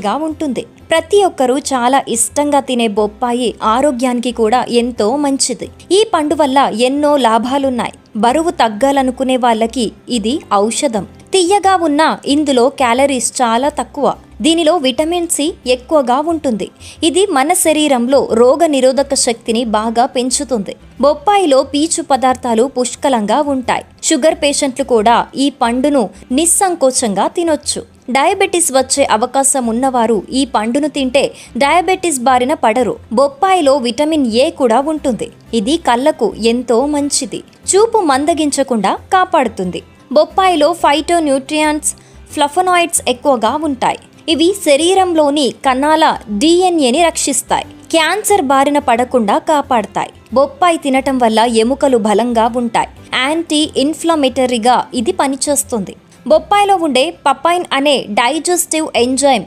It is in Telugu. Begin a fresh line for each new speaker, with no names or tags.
గా ఉంటుంది. ప్రతి ఒక్కరూ చాలా ఇష్టంగా తినే బొప్పాయి ఆరోగ్యానికి కూడా ఎంతో మంచిది. ఈ పండు వల్ల ఎన్నో లాభాలున్నాయి. బరువు తగ్గాలనుకునే వాళ్ళకి ఇది ఔషధం. తియ్యగా ఉన్న ఇందులో క్యాలరీస్ చాలా తక్కువ. దీనిలో విటమిన్ సి ఎక్కువగా ఉంటుంది. ఇది మన శరీరంలో రోగ నిరోధక శక్తిని బాగా పెంచుతుంది. బొప్పాయిలో పీచు పదార్థాలు పుష్కలంగా ఉంటాయి. షుగర్ పేషెంట్లు కూడా ఈ పండును నిస్సంకోచంగా తినొచ్చు. డయాబెటీస్ వచ్చే అవకాశం ఉన్నవారు ఈ పండును తింటే డయాబెటీస్ బారిన పడరు. బొప్పాయిలో విటమిన్ ఏ కూడా ఉంటుంది. ఇది కళ్ళకు ఎంతో మంచిది. చూపు మందగించకుండా కాపాడుతుంది. బొప్పాయిలో ఫైటో న్యూట్రియంట్స్, ఫ్లవనాయిడ్స్ ఎక్కువగా ఉంటాయి. ఇవి శరీరంలోని కణాల డిఎన్ఏని రక్షిస్తాయి. క్యాన్సర్ బారిన పడకుండా కాపాడతాయి. బొప్పాయి తినటం వల్ల ఎముకలు బలంగా ఉంటాయి. యాంటీ ఇన్ఫ్లమేటరీగా ఇది పనిచేస్తుంది. బొప్పాయిలో ఉండే పపైన్ అనే డైజెస్టివ్ ఎంజైమ్